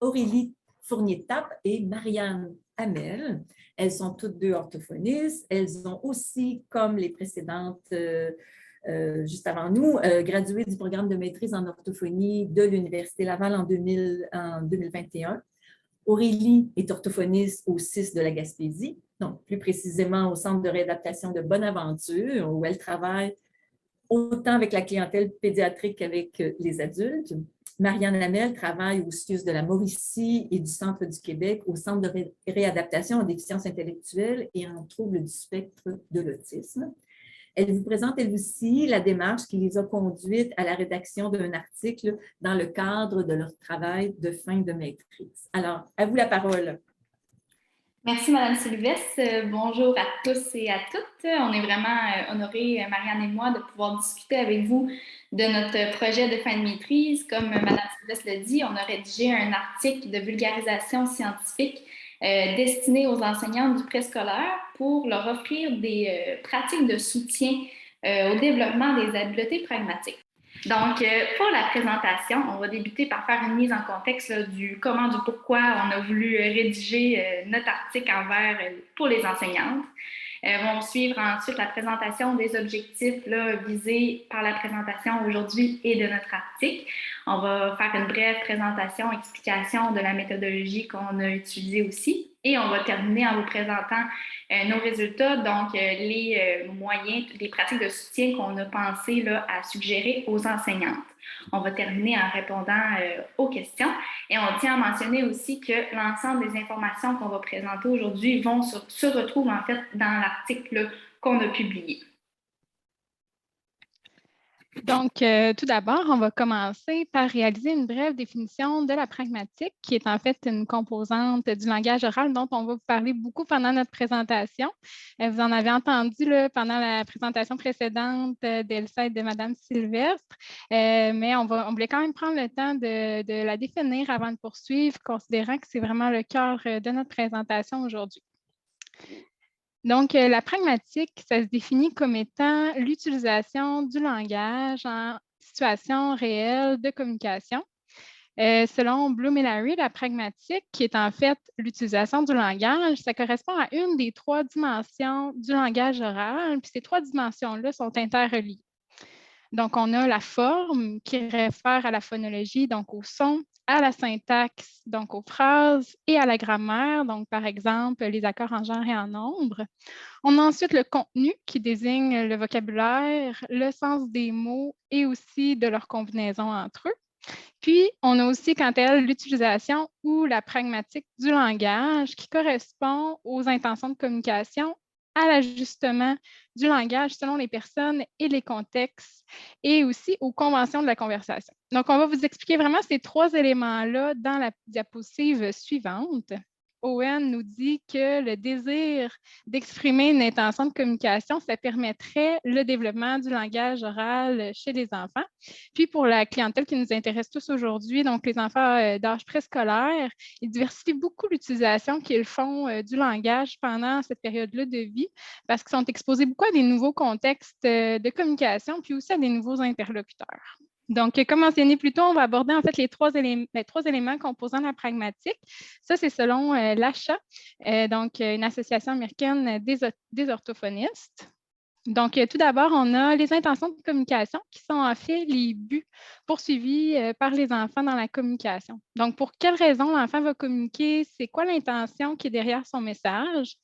Aurélie Fournier-Tappe et Marianne Hamel. Elles sont toutes deux orthophonistes. Elles ont aussi, comme les précédentes juste avant nous, gradué du programme de maîtrise en orthophonie de l'Université Laval en 2021. Aurélie est orthophoniste au CIS de la Gaspésie, donc plus précisément au Centre de réadaptation de Bonaventure, où elle travaille autant avec la clientèle pédiatrique qu'avec les adultes. Marianne Hamel travaille au CIUS de la Mauricie et du Centre du Québec, au Centre de réadaptation en déficience intellectuelle et en troubles du spectre de l'autisme. Elle vous présente, elle aussi, la démarche qui les a conduites à la rédaction d'un article dans le cadre de leur travail de fin de maîtrise. Alors, à vous la parole. Merci, Madame Sylvestre. Bonjour à tous et à toutes. On est vraiment honorés, Marianne et moi, de pouvoir discuter avec vous de notre projet de fin de maîtrise. Comme Madame Sylvestre l'a dit, on a rédigé un article de vulgarisation scientifique destiné aux enseignantes du préscolaire pour leur offrir des pratiques de soutien au développement des habiletés pragmatiques. Donc, pour la présentation, on va débuter par faire une mise en contexte là, du comment, du pourquoi on a voulu rédiger notre article pour les enseignantes. Vont suivre ensuite la présentation des objectifs là, visés par la présentation aujourd'hui et de notre article. On va faire une brève présentation, explication de la méthodologie qu'on a utilisée aussi. Et on va terminer en vous présentant nos résultats, donc les moyens, les pratiques de soutien qu'on a pensé là, à suggérer aux enseignantes. On va terminer en répondant aux questions. Et on tient à mentionner aussi que l'ensemble des informations qu'on va présenter aujourd'hui se retrouvent en fait dans l'article qu'on a publié. Donc, tout d'abord, on va commencer par réaliser une brève définition de la pragmatique, qui est en fait une composante du langage oral dont on va vous parler beaucoup pendant notre présentation. Vous en avez entendu là, pendant la présentation précédente d'Elsa et de Mme Sylvestre, mais on voulait quand même prendre le temps de la définir avant de poursuivre, considérant que c'est vraiment le cœur de notre présentation aujourd'hui. Donc, la pragmatique, ça se définit comme étant l'utilisation du langage en situation réelle de communication. Selon Bloom et Larry, la pragmatique, qui est en fait l'utilisation du langage, ça correspond à une des trois dimensions du langage oral, puis ces trois dimensions-là sont interreliées. Donc, on a la forme qui réfère à la phonologie, donc au son, à la syntaxe, donc aux phrases, et à la grammaire, donc par exemple les accords en genre et en nombre. On a ensuite le contenu qui désigne le vocabulaire, le sens des mots et aussi de leur combinaison entre eux. Puis, on a aussi, quant à elle, l'utilisation ou la pragmatique du langage qui correspond aux intentions de communication, à l'ajustement du langage selon les personnes et les contextes et aussi aux conventions de la conversation. Donc, on va vous expliquer vraiment ces trois éléments-là dans la diapositive suivante. Owen nous dit que le désir d'exprimer une intention de communication, ça permettrait le développement du langage oral chez les enfants. Puis pour la clientèle qui nous intéresse tous aujourd'hui, donc les enfants d'âge préscolaire, ils diversifient beaucoup l'utilisation qu'ils font du langage pendant cette période-là de vie parce qu'ils sont exposés beaucoup à des nouveaux contextes de communication puis aussi à des nouveaux interlocuteurs. Donc, comme mentionné plus tôt, on va aborder en fait les trois éléments composant la pragmatique. Ça, c'est selon l'ACHA, donc une association américaine des orthophonistes. Donc, tout d'abord, on a les intentions de communication qui sont en fait les buts poursuivis par les enfants dans la communication. Donc, pour quelles raisons l'enfant va communiquer? C'est quoi l'intention qui est derrière son message?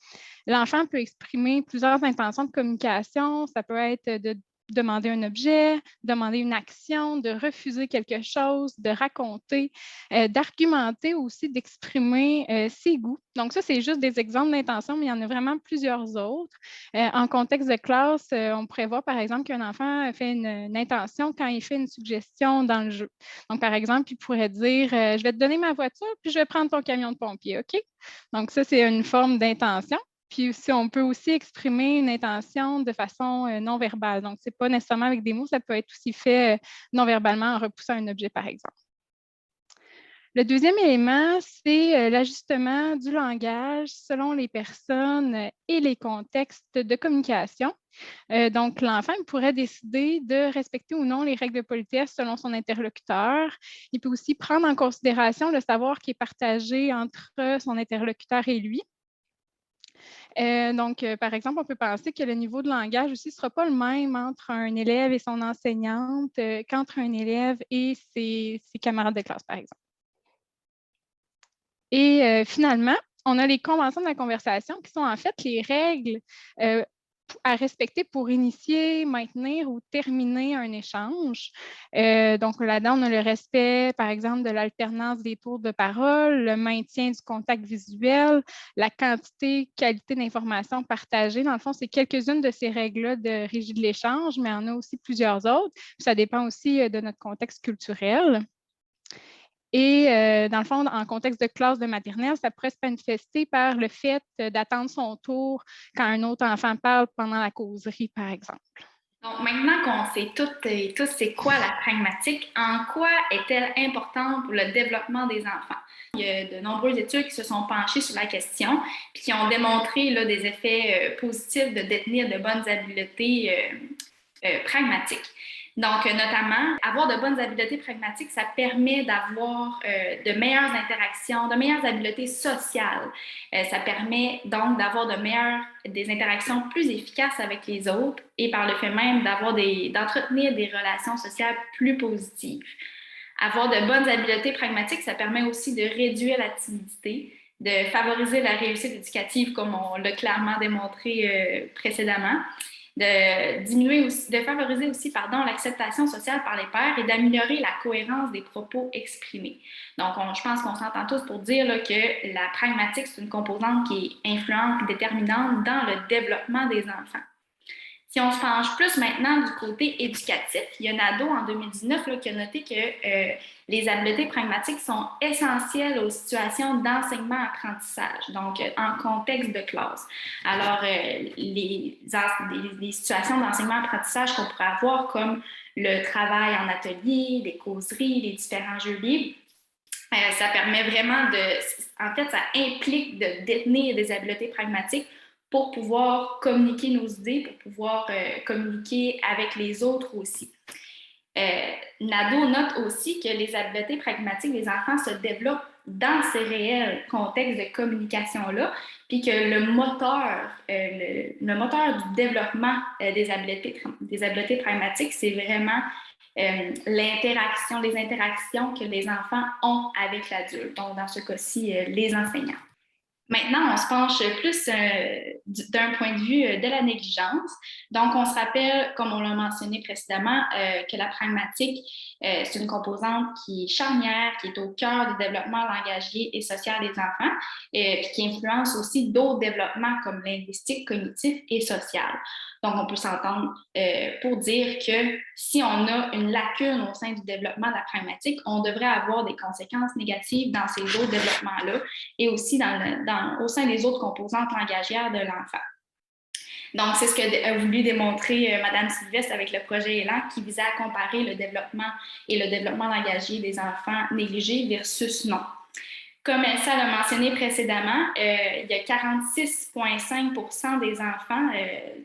L'enfant peut exprimer plusieurs intentions de communication. Ça peut être de demander un objet, demander une action, de refuser quelque chose, de raconter, d'argumenter aussi, d'exprimer ses goûts. Donc ça, c'est juste des exemples d'intention, mais il y en a vraiment plusieurs autres. En contexte de classe, on pourrait voir par exemple qu'un enfant fait une intention quand il fait une suggestion dans le jeu. Donc par exemple, il pourrait dire « Je vais te donner ma voiture, puis je vais prendre ton camion de pompier, OK? » Donc ça, c'est une forme d'intention. Puis aussi, on peut aussi exprimer une intention de façon non verbale. Donc, ce n'est pas nécessairement avec des mots, ça peut être aussi fait non verbalement en repoussant un objet, par exemple. Le deuxième élément, c'est l'ajustement du langage selon les personnes et les contextes de communication. Donc, l'enfant pourrait décider de respecter ou non les règles de politesse selon son interlocuteur. Il peut aussi prendre en considération le savoir qui est partagé entre son interlocuteur et lui. Donc, par exemple, on peut penser que le niveau de langage aussi ne sera pas le même entre un élève et son enseignante qu'entre un élève et ses camarades de classe, par exemple. Et finalement, on a les conventions de la conversation qui sont en fait les règles à respecter pour initier, maintenir ou terminer un échange. Donc là-dedans, on a le respect, par exemple, de l'alternance des tours de parole, le maintien du contact visuel, la quantité, qualité d'informations partagées. Dans le fond, c'est quelques-unes de ces règles-là de régie de l'échange, mais il y en a aussi plusieurs autres. Puis ça dépend aussi de notre contexte culturel. Et dans le fond, en contexte de classe de maternelle, ça pourrait se manifester par le fait d'attendre son tour quand un autre enfant parle pendant la causerie, par exemple. Donc, maintenant qu'on sait toutes et tous c'est quoi la pragmatique, en quoi est-elle importante pour le développement des enfants? Il y a de nombreuses études qui se sont penchées sur la question et qui ont démontré là, des effets positifs de détenir de bonnes habiletés pragmatiques. Donc, notamment, avoir de bonnes habiletés pragmatiques, ça permet d'avoir de meilleures interactions, de meilleures habiletés sociales. Ça permet donc d'avoir des interactions plus efficaces avec les autres et par le fait même d'entretenir des relations sociales plus positives. Avoir de bonnes habiletés pragmatiques, ça permet aussi de réduire la timidité, de favoriser la réussite éducative, comme on l'a clairement démontré précédemment, de favoriser aussi l'acceptation sociale par les pairs et d'améliorer la cohérence des propos exprimés. Donc, je pense qu'on s'entend tous pour dire là, que la pragmatique, c'est une composante qui est influente et déterminante dans le développement des enfants. Si on se penche plus maintenant du côté éducatif, il y a Nadeau en 2019 là, qui a noté que les habiletés pragmatiques sont essentielles aux situations d'enseignement-apprentissage, donc en contexte de classe. Alors, les situations d'enseignement-apprentissage qu'on pourrait avoir comme le travail en atelier, les causeries, les différents jeux libres, ça permet vraiment en fait, ça implique de détenir des habiletés pragmatiques pour pouvoir communiquer nos idées, pour pouvoir communiquer avec les autres aussi. Nadeau note aussi que les habiletés pragmatiques des enfants se développent dans ces réels contextes de communication-là, puis que le moteur du développement des habiletés pragmatiques, c'est vraiment les interactions que les enfants ont avec l'adulte, donc dans ce cas-ci, les enseignants. Maintenant, on se penche plus d'un point de vue de la négligence. Donc, on se rappelle, comme on l'a mentionné précédemment, que la pragmatique, c'est une composante qui est charnière, qui est au cœur du développement langagier et social des enfants, puis qui influence aussi d'autres développements comme linguistique, cognitif et social. Donc, on peut s'entendre pour dire que si on a une lacune au sein du développement de la pragmatique, on devrait avoir des conséquences négatives dans ces autres développements-là et aussi au sein des autres composantes langagières de l'enfant. Donc, c'est ce qu'a voulu démontrer Mme Sylvestre avec le projet Élan qui visait à comparer le développement et le développement langagier des enfants négligés versus non. Comme Elsa l'a mentionné précédemment, il y a 46,5% des enfants,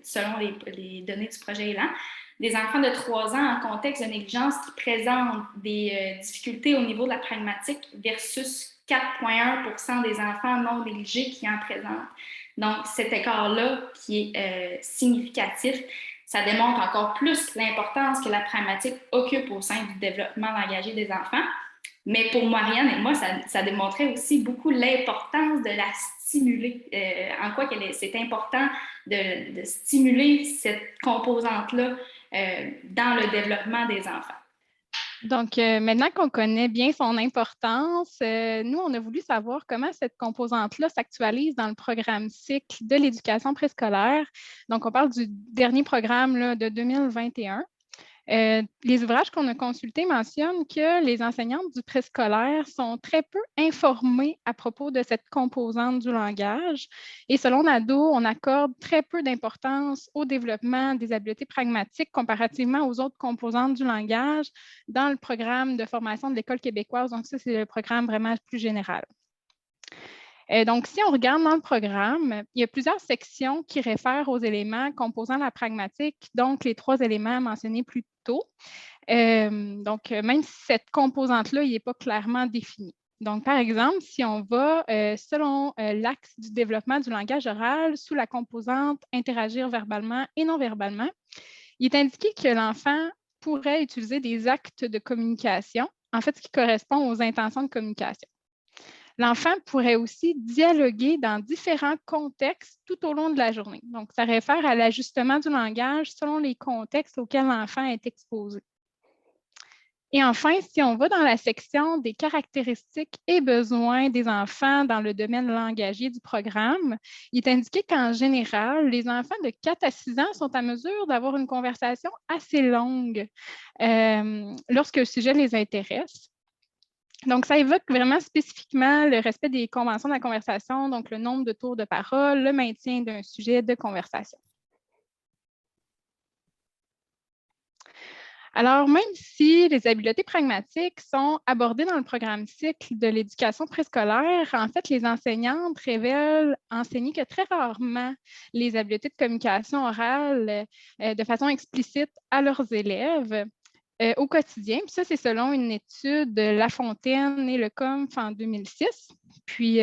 selon les données du projet Élan, des enfants de 3 ans en contexte de négligence qui présentent des difficultés au niveau de la pragmatique versus 4,1% des enfants non négligés qui en présentent. Donc, cet écart-là qui est significatif, ça démontre encore plus l'importance que la pragmatique occupe au sein du développement langagier des enfants. Mais pour Marianne et moi, ça démontrait aussi beaucoup l'importance de la stimuler. En quoi c'est important de stimuler cette composante-là dans le développement des enfants. Donc, maintenant qu'on connaît bien son importance, nous, on a voulu savoir comment cette composante-là s'actualise dans le programme cycle de l'éducation préscolaire. Donc, on parle du dernier programme là, de 2021. Les ouvrages qu'on a consultés mentionnent que les enseignantes du préscolaire sont très peu informées à propos de cette composante du langage. Et selon NADO, on accorde très peu d'importance au développement des habiletés pragmatiques comparativement aux autres composantes du langage dans le programme de formation de l'École québécoise. Donc ça, c'est le programme vraiment plus général. Donc, si on regarde dans le programme, il y a plusieurs sections qui réfèrent aux éléments composant la pragmatique, donc les 3 éléments mentionnés plus tôt. Donc, même si cette composante-là n'est pas clairement définie. Donc, par exemple, si on va selon l'axe du développement du langage oral sous la composante interagir verbalement et non verbalement, il est indiqué que l'enfant pourrait utiliser des actes de communication, en fait, ce qui correspond aux intentions de communication. L'enfant pourrait aussi dialoguer dans différents contextes tout au long de la journée. Donc, ça réfère à l'ajustement du langage selon les contextes auxquels l'enfant est exposé. Et enfin, si on va dans la section des caractéristiques et besoins des enfants dans le domaine langagier du programme, il est indiqué qu'en général, les enfants de 4 à 6 ans sont à mesure d'avoir une conversation assez longue lorsque le sujet les intéresse. Donc, ça évoque vraiment spécifiquement le respect des conventions de la conversation, donc le nombre de tours de parole, le maintien d'un sujet de conversation. Alors, même si les habiletés pragmatiques sont abordées dans le programme cycle de l'éducation préscolaire, en fait, les enseignantes révèlent enseigner que très rarement les habiletés de communication orale de façon explicite à leurs élèves. Au quotidien. Puis ça, c'est selon une étude de Lafontaine et Lecomte en 2006. Puis,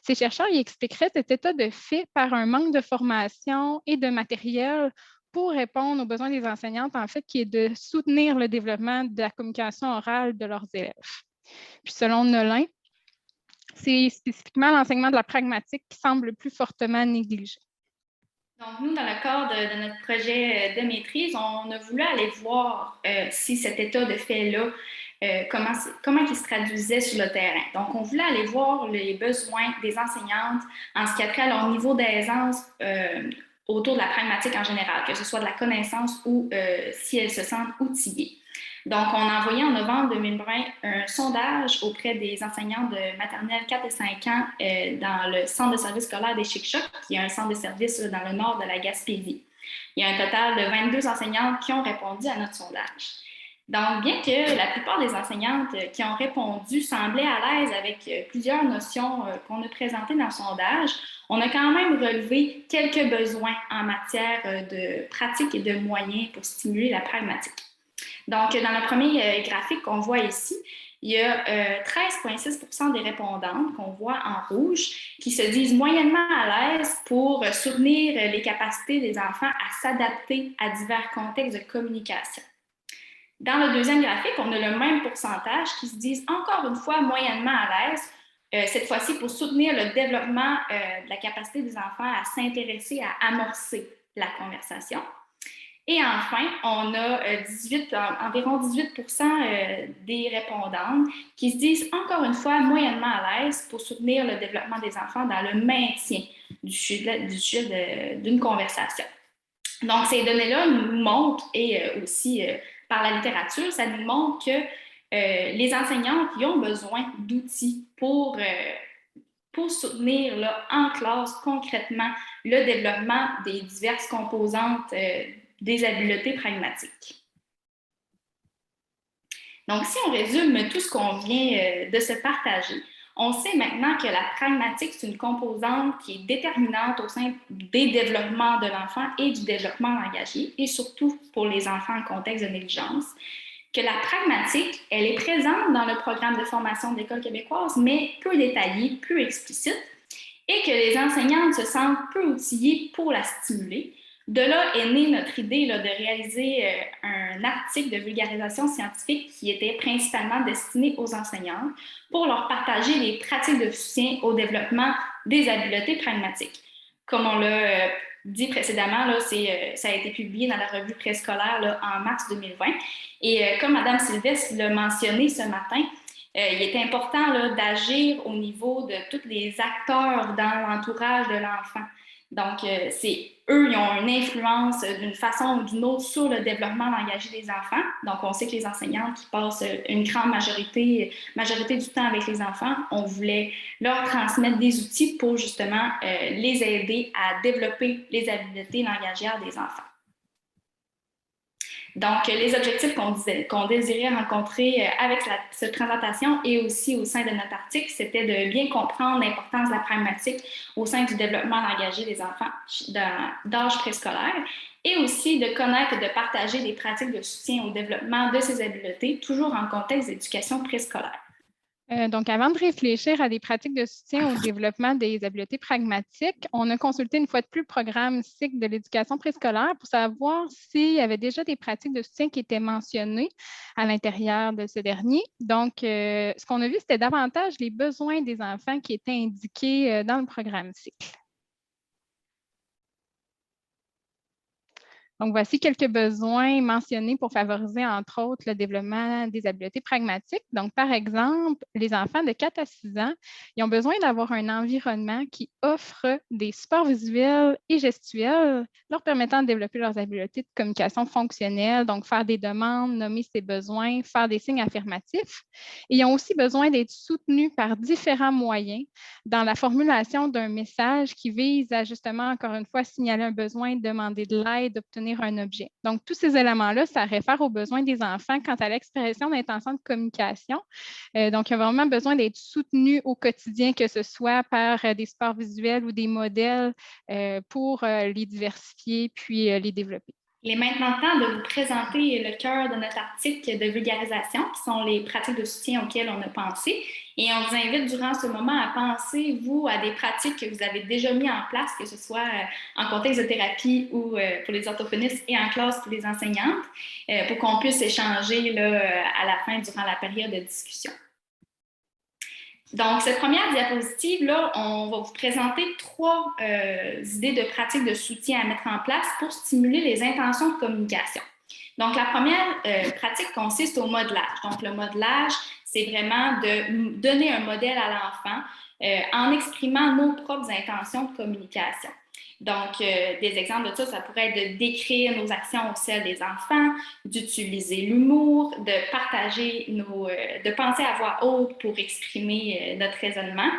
ces chercheurs y expliqueraient cet état de fait par un manque de formation et de matériel pour répondre aux besoins des enseignantes, en fait, qui est de soutenir le développement de la communication orale de leurs élèves. Puis, selon Nolin, c'est spécifiquement l'enseignement de la pragmatique qui semble le plus fortement négligé. Donc, nous, dans le cadre de notre projet de maîtrise, on a voulu aller voir si cet état de fait-là, comment il se traduisait sur le terrain. Donc, on voulait aller voir les besoins des enseignantes en ce qui a trait à leur niveau d'aisance autour de la pragmatique en général, que ce soit de la connaissance ou si elles se sentent outillées. Donc, on a envoyé en novembre 2020 un sondage auprès des enseignants de maternelle 4 et 5 ans dans le centre de service scolaire des Chic-Chocs, qui est un centre de service dans le nord de la Gaspésie. Il y a un total de 22 enseignantes qui ont répondu à notre sondage. Donc, bien que la plupart des enseignantes qui ont répondu semblaient à l'aise avec plusieurs notions qu'on a présentées dans le sondage, on a quand même relevé quelques besoins en matière de pratique et de moyens pour stimuler la pragmatique. Donc, dans le premier graphique qu'on voit ici, il y a 13,6% des répondantes qu'on voit en rouge qui se disent moyennement à l'aise pour soutenir les capacités des enfants à s'adapter à divers contextes de communication. Dans le deuxième graphique, on a le même pourcentage qui se disent encore une fois moyennement à l'aise, cette fois-ci pour soutenir le développement de la capacité des enfants à s'intéresser, à amorcer la conversation. Et enfin, on a environ 18% des répondantes qui se disent encore une fois moyennement à l'aise pour soutenir le développement des enfants dans le maintien du sujet d'une conversation. Donc, ces données-là nous montrent, et aussi par la littérature, ça nous montre que les enseignants qui ont besoin d'outils pour soutenir là, en classe concrètement le développement des diverses composantes des habiletés pragmatiques. Donc, si on résume tout ce qu'on vient de se partager, on sait maintenant que la pragmatique, c'est une composante qui est déterminante au sein des développements de l'enfant et du développement langagier, et surtout pour les enfants en contexte de négligence. Que la pragmatique, elle est présente dans le programme de formation de l'École québécoise, mais peu détaillée, peu explicite, et que les enseignantes se sentent peu outillées pour la stimuler. De là est née notre idée là, de réaliser un article de vulgarisation scientifique qui était principalement destiné aux enseignantes pour leur partager les pratiques de soutien au développement des habiletés pragmatiques. Comme on l'a dit précédemment, là, ça a été publié dans la revue préscolaire là, en mars 2020. Et comme Mme Sylvestre l'a mentionné ce matin, il est important là, d'agir au niveau de tous les acteurs dans l'entourage de l'enfant. Donc, eux, ils ont une influence d'une façon ou d'une autre sur le développement langagier des enfants. Donc, on sait que les enseignantes qui passent une grande majorité du temps avec les enfants, on voulait leur transmettre des outils pour justement les aider à développer les habiletés langagières des enfants. Donc, les objectifs qu'on désirait rencontrer avec cette présentation et aussi au sein de notre article, c'était de bien comprendre l'importance de la pragmatique au sein du développement langagier des enfants d'âge préscolaire et aussi de connaître et de partager des pratiques de soutien au développement de ces habiletés, toujours en contexte d'éducation préscolaire. Donc, avant de réfléchir à des pratiques de soutien au développement des habiletés pragmatiques, on a consulté une fois de plus le programme cycle de l'éducation préscolaire pour savoir s'il y avait déjà des pratiques de soutien qui étaient mentionnées à l'intérieur de ce dernier. Donc, ce qu'on a vu, c'était davantage les besoins des enfants qui étaient indiqués dans le programme cycle. Donc, voici quelques besoins mentionnés pour favoriser, entre autres, le développement des habiletés pragmatiques. Donc, par exemple, les enfants de 4 à 6 ans, ils ont besoin d'avoir un environnement qui offre des supports visuels et gestuels leur permettant de développer leurs habiletés de communication fonctionnelle, donc faire des demandes, nommer ses besoins, faire des signes affirmatifs. Et ils ont aussi besoin d'être soutenus par différents moyens dans la formulation d'un message qui vise à justement, encore une fois, signaler un besoin, demander de l'aide, obtenir un objet. Donc, tous ces éléments-là, ça réfère aux besoins des enfants quant à l'expression d'intention de communication. Donc, il y a vraiment besoin d'être soutenu au quotidien, que ce soit par des supports visuels ou des modèles pour les diversifier puis les développer. Il est maintenant temps de vous présenter le cœur de notre article de vulgarisation, qui sont les pratiques de soutien auxquelles on a pensé. Et on vous invite durant ce moment à penser, vous, à des pratiques que vous avez déjà mis en place, que ce soit en contexte de thérapie ou pour les orthophonistes et en classe pour les enseignantes, pour qu'on puisse échanger là, à la fin, durant la période de discussion. Donc, cette première diapositive-là, on va vous présenter 3 idées de pratiques de soutien à mettre en place pour stimuler les intentions de communication. Donc, la première pratique consiste au modelage. Donc, le modelage, c'est vraiment de donner un modèle à l'enfant en exprimant nos propres intentions de communication. Donc, des exemples de ça pourrait être de décrire nos actions au sein des enfants, d'utiliser l'humour, de partager de penser à voix haute pour exprimer notre raisonnement.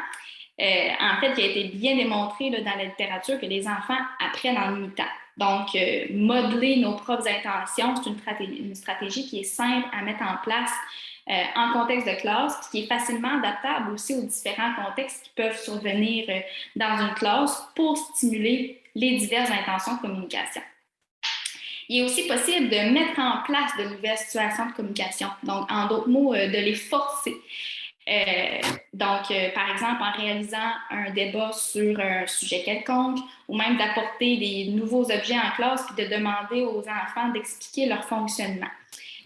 En fait, il a été bien démontré là, dans la littérature que les enfants apprennent en imitant. Donc, modeler nos propres intentions, c'est une stratégie qui est simple à mettre en place en contexte de classe, qui est facilement adaptable aussi aux différents contextes qui peuvent survenir dans une classe pour stimuler les diverses intentions de communication. Il est aussi possible de mettre en place de nouvelles situations de communication, donc en d'autres mots, de les forcer. Par exemple, en réalisant un débat sur un sujet quelconque, ou même d'apporter des nouveaux objets en classe puis de demander aux enfants d'expliquer leur fonctionnement.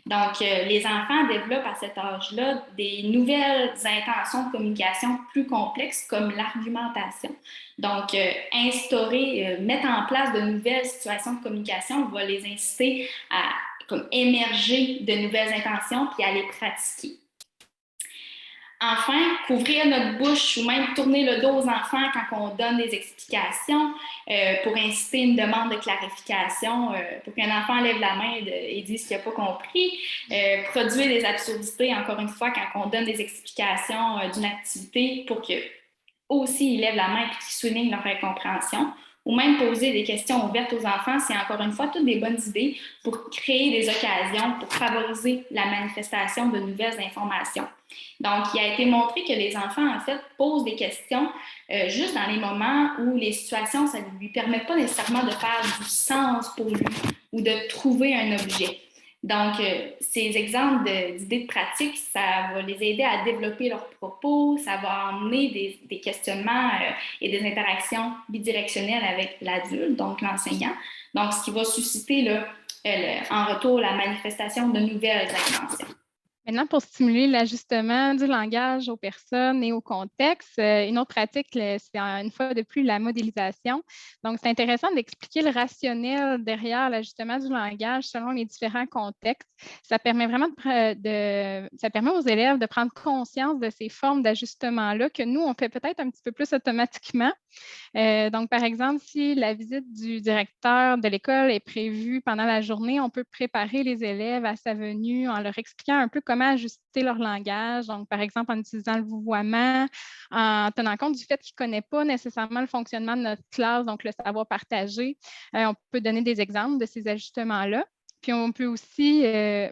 Donc, les enfants développent à cet âge-là des nouvelles intentions de communication plus complexes comme l'argumentation. Donc, mettre en place de nouvelles situations de communication va les inciter à émerger de nouvelles intentions puis à les pratiquer. Enfin, couvrir notre bouche ou même tourner le dos aux enfants quand on donne des explications pour inciter une demande de clarification, pour qu'un enfant lève la main et dise qu'il n'a pas compris. Produire des absurdités, encore une fois, quand on donne des explications d'une activité pour qu'eux aussi ils lèvent la main et qu'ils soulignent leur incompréhension. Ou même poser des questions ouvertes aux enfants, c'est encore une fois toutes des bonnes idées pour créer des occasions, pour favoriser la manifestation de nouvelles informations. Donc, il a été montré que les enfants, en fait, posent des questions juste dans les moments où les situations, ça ne lui permet pas nécessairement de faire du sens pour lui ou de trouver un objet. Donc, ces exemples d'idées de pratique, ça va les aider à développer leurs propos, ça va emmener des questionnements et des interactions bidirectionnelles avec l'adulte, donc l'enseignant. Donc, ce qui va susciter là, en retour la manifestation de nouvelles intentions. Maintenant, pour stimuler l'ajustement du langage aux personnes et au contexte, une autre pratique, c'est une fois de plus la modélisation. Donc, c'est intéressant d'expliquer le rationnel derrière l'ajustement du langage selon les différents contextes. Ça permet vraiment ça permet aux élèves de prendre conscience de ces formes d'ajustement-là que nous, on fait peut-être un petit peu plus automatiquement. Donc, par exemple, si la visite du directeur de l'école est prévue pendant la journée, on peut préparer les élèves à sa venue en leur expliquant un peu comment ajuster leur langage. Donc, par exemple, en utilisant le vouvoiement, en tenant compte du fait qu'ils ne connaissent pas nécessairement le fonctionnement de notre classe, donc le savoir partagé. On peut donner des exemples de ces ajustements-là. Puis, on peut aussi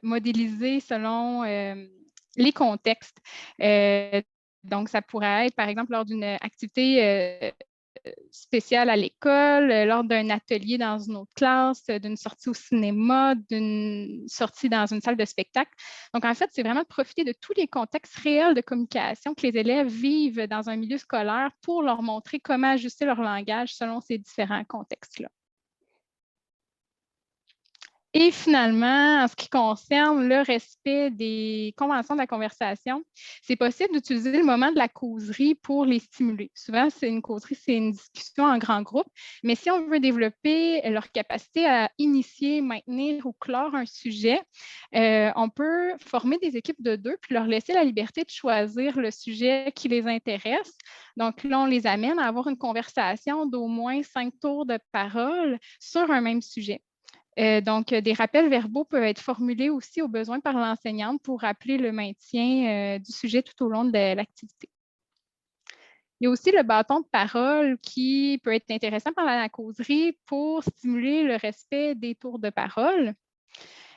modéliser selon les contextes. Donc, ça pourrait être, par exemple, lors d'une activité spéciale à l'école, lors d'un atelier dans une autre classe, d'une sortie au cinéma, d'une sortie dans une salle de spectacle. Donc, en fait, c'est vraiment de profiter de tous les contextes réels de communication que les élèves vivent dans un milieu scolaire pour leur montrer comment ajuster leur langage selon ces différents contextes-là. Et finalement, en ce qui concerne le respect des conventions de la conversation, c'est possible d'utiliser le moment de la causerie pour les stimuler. Souvent, c'est une causerie, c'est une discussion en grand groupe, mais si on veut développer leur capacité à initier, maintenir ou clore un sujet, on peut former des équipes de 2 puis leur laisser la liberté de choisir le sujet qui les intéresse. Donc là, on les amène à avoir une conversation d'au moins 5 tours de parole sur un même sujet. Donc, des rappels verbaux peuvent être formulés aussi au besoin par l'enseignante pour rappeler le maintien du sujet tout au long de l'activité. Il y a aussi le bâton de parole qui peut être intéressant pendant la causerie pour stimuler le respect des tours de parole.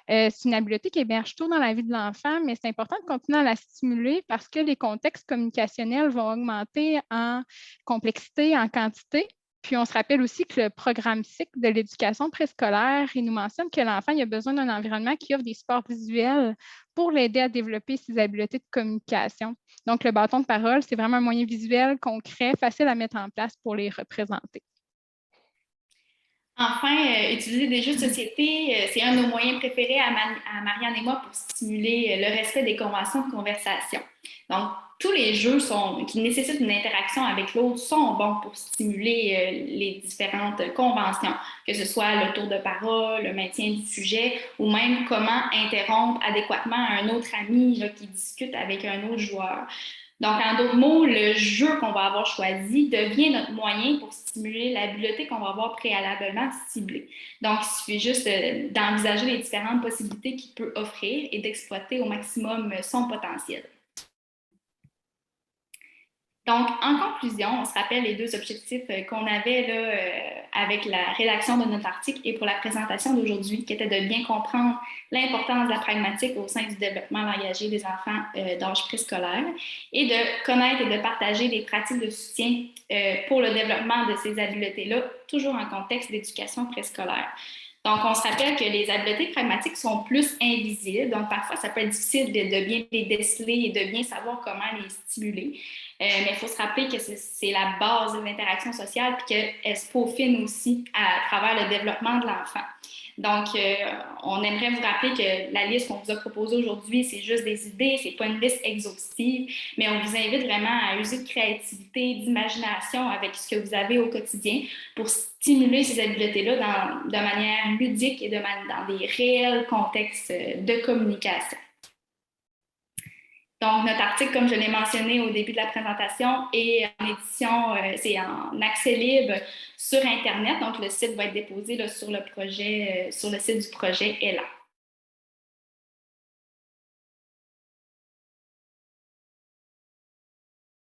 C'est une habileté qui émerge tôt dans la vie de l'enfant, mais c'est important de continuer à la stimuler parce que les contextes communicationnels vont augmenter en complexité, en quantité. Puis, on se rappelle aussi que le programme cycle de l'éducation préscolaire, il nous mentionne que l'enfant a besoin d'un environnement qui offre des supports visuels pour l'aider à développer ses habiletés de communication. Donc, le bâton de parole, c'est vraiment un moyen visuel, concret, facile à mettre en place pour les représenter. Enfin, utiliser des jeux de société, c'est un de nos moyens préférés à Marianne et moi pour stimuler le respect des conventions de conversation. Donc, tous les jeux qui nécessitent une interaction avec l'autre sont bons pour stimuler les différentes conventions, que ce soit le tour de parole, le maintien du sujet ou même comment interrompre adéquatement un autre ami qui discute avec un autre joueur. Donc, en d'autres mots, le jeu qu'on va avoir choisi devient notre moyen pour stimuler l'habileté qu'on va avoir préalablement ciblée. Donc, il suffit juste d'envisager les différentes possibilités qu'il peut offrir et d'exploiter au maximum son potentiel. Donc, en conclusion, on se rappelle les 2 objectifs qu'on avait là, avec la rédaction de notre article et pour la présentation d'aujourd'hui, qui était de bien comprendre l'importance de la pragmatique au sein du développement langagier des enfants d'âge préscolaire et de connaître et de partager des pratiques de soutien pour le développement de ces habiletés-là, toujours en contexte d'éducation préscolaire. Donc, on se rappelle que les habiletés pragmatiques sont plus invisibles, donc parfois, ça peut être difficile de bien les déceler et de bien savoir comment les stimuler. Mais il faut se rappeler que c'est la base de l'interaction sociale et qu'elle se peaufine aussi à travers le développement de l'enfant. Donc, on aimerait vous rappeler que la liste qu'on vous a proposée aujourd'hui, c'est juste des idées, c'est pas une liste exhaustive, mais on vous invite vraiment à user de créativité, d'imagination avec ce que vous avez au quotidien pour stimuler ces habiletés-là de manière ludique et dans des réels contextes de communication. Donc, notre article, comme je l'ai mentionné au début de la présentation, est en édition, c'est en accès libre sur Internet. Donc, le site va être déposé là, sur le site du projet ELA.